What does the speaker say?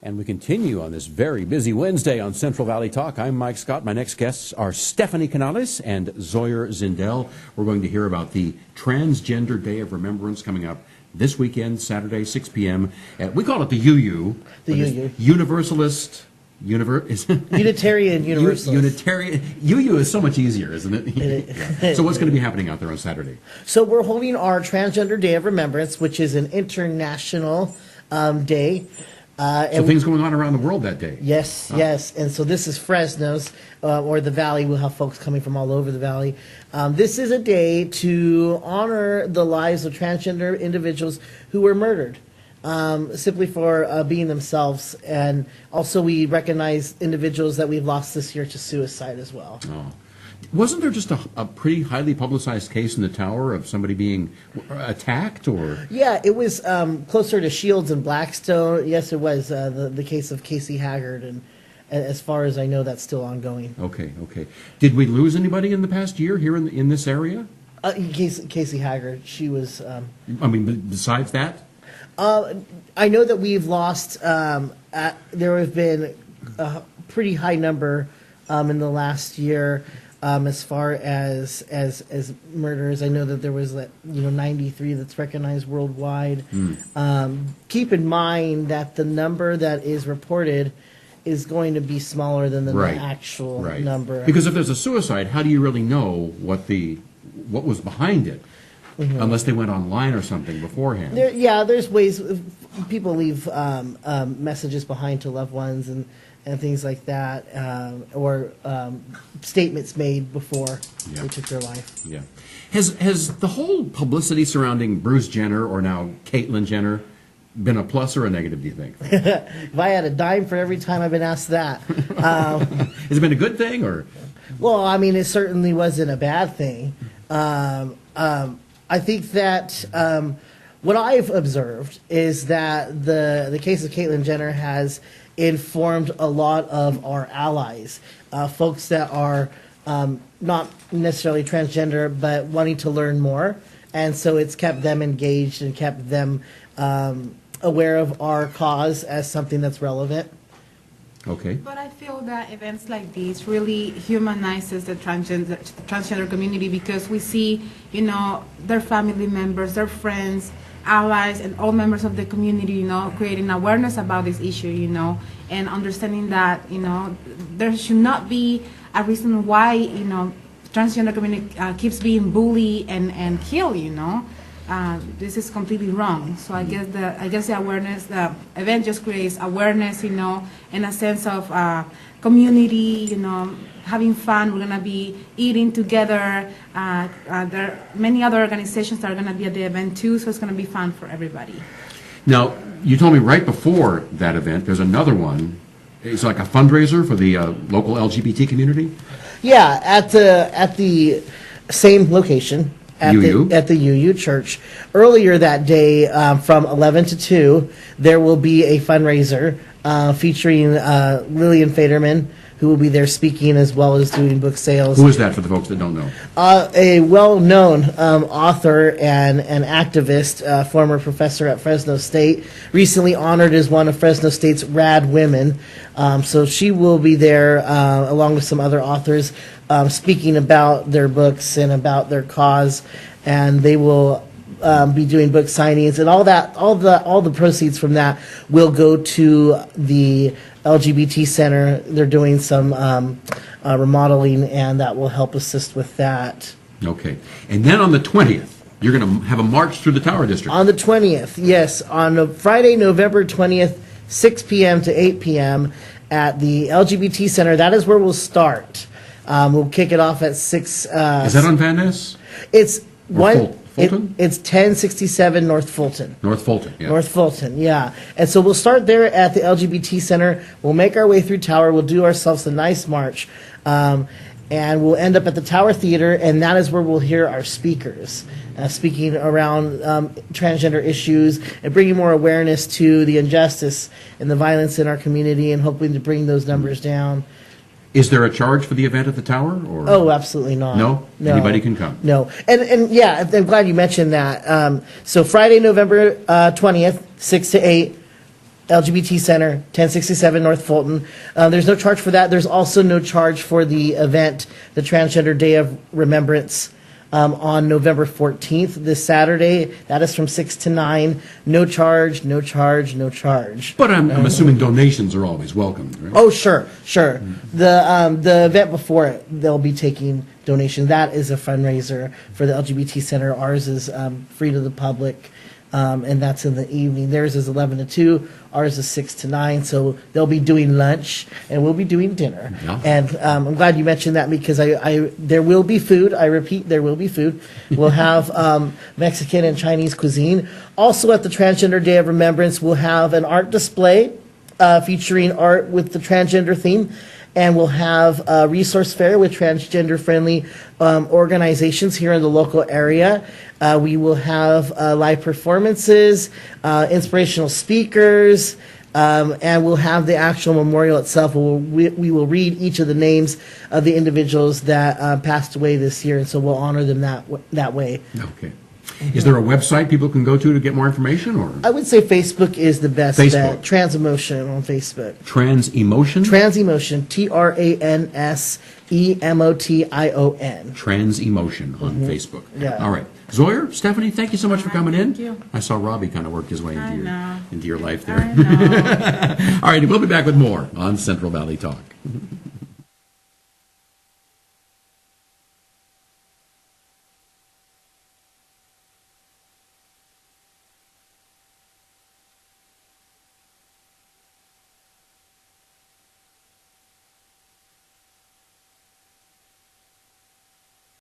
And we continue on this very busy Wednesday on Central Valley Talk. I'm Mike Scott. My next guests are Stephanie Canales and Zoyer Zyndel. We're going to hear about the Transgender Day of Remembrance coming up this weekend, Saturday, 6 p.m. We call it the UU. The UU. Universalist. Unitarian Universalist. Unitarian. UU is so much easier, isn't it? Yeah. So what's going to be happening out there on Saturday? So we're holding our Transgender Day of Remembrance, which is an international day. So things going on around the world that day. Yes, yes. And so this is Fresno's, or the Valley. We'll have folks coming from all over the Valley. This is a day to honor the lives of transgender individuals who were murdered, simply for being themselves. And also we recognize individuals that we've lost this year to suicide as well. Oh. Wasn't there just a pretty highly publicized case in the tower of somebody being attacked, or? Yeah, it was closer to Shields and Blackstone. Yes, it was the case of Casey Haggard, and as far as I know, that's still ongoing. Okay, okay. Did we lose anybody in the past year here in this area? Casey Haggard, she was. I mean, besides that? I know that we've lost. There have been a pretty high number in the last year. As far as murders, I know that there was 93 that's recognized worldwide. Keep in mind that the number that is reported is going to be smaller than the actual number. Because if there's a suicide, how do you really know what was behind it? Mm-hmm. Unless they went online or something beforehand. There's ways people leave messages behind to loved ones and things like that, or statements made before they took their life. Yeah. Has the whole publicity surrounding Bruce Jenner, or now Caitlyn Jenner, been a plus or a negative, do you think? If I had a dime for every time I've been asked that. Has it been a good thing, or? Well, I mean, it certainly wasn't a bad thing. I think that what I've observed is that the case of Caitlyn Jenner has informed a lot of our allies, folks that are not necessarily transgender but wanting to learn more, and so it's kept them engaged and kept them aware of our cause as something that's relevant. Okay. But I feel that events like these really humanizes the transgender community, because we see, their family members, their friends, allies, and all members of the community, creating awareness about this issue, and understanding that, there should not be a reason why, transgender community keeps being bullied and killed, this is completely wrong. So I guess the awareness, the event just creates awareness, and a sense of community, having fun. We're gonna be eating together. There are many other organizations that are gonna be at the event too, so it's gonna be fun for everybody. Now, you told me right before that event, there's another one. It's like a fundraiser for the local LGBT community? Yeah, at the same location. At the UU Church. Earlier that day, from 11 to 2, there will be a fundraiser featuring Lillian Faderman, who will be there speaking as well as doing book sales. Who is that, for the folks that don't know? A well-known author and activist, former professor at Fresno State, recently honored as one of Fresno State's Rad Women. So she will be there along with some other authors speaking about their books and about their cause, and they will be doing book signings, and all the proceeds from that will go to the LGBT Center. They're doing some remodeling, and that will help assist with that. Okay. And then on the 20th, you're going to have a march through the Tower District. On the 20th, yes. On Friday, November 20th, 6 p.m. to 8 p.m. at the LGBT Center. That is where we'll start. We'll kick it off at 6. Is that on Van Ness? It's Fulton? It's 1067 North Fulton. North Fulton, yeah. North Fulton, yeah. And so we'll start there at the LGBT Center. We'll make our way through Tower. We'll do ourselves a nice march. And we'll end up at the Tower Theater, and that is where we'll hear our speakers speaking around transgender issues and bringing more awareness to the injustice and the violence in our community, and hoping to bring those numbers down. Is there a charge for the event at the Tower? Or? Oh, absolutely not. No? Anybody can come? No. And yeah, I'm glad you mentioned that. So Friday, November 20th, 6 to 8, LGBT Center, 1067 North Fulton. There's no charge for that. There's also no charge for the event, the Transgender Day of Remembrance, on November 14th, this Saturday. That is from 6 to 9. No charge, no charge, no charge. But I'm assuming donations are always welcomed, right? Oh, sure. The event before it, they'll be taking donations. That is a fundraiser for the LGBT Center. Ours is free to the public, and that's in the evening. Theirs is 11 to 2. Ours is 6 to 9. So they'll be doing lunch, and we'll be doing dinner. Yeah. And I'm glad you mentioned that, because there will be food. I repeat, there will be food. We'll have Mexican and Chinese cuisine. Also, at the Transgender Day of Remembrance, we'll have an art display featuring art with the transgender theme. And we'll have a resource fair with transgender-friendly organizations here in the local area. We will have live performances, inspirational speakers, and we'll have the actual memorial itself. We will read each of the names of the individuals that passed away this year, and so we'll honor them that way. Okay. Is there a website people can go to get more information? Or I would say Facebook is the best bet. TransEmotion on Facebook. TransEmotion? TransEmotion, TransEmotion. TransEmotion on Facebook. Yeah. All right. Zoyer, Stephanie, thank you so much for coming in. Thank you. I saw Robbie kind of work his way into your life there. I know. All right, we'll be back with more on Central Valley Talk.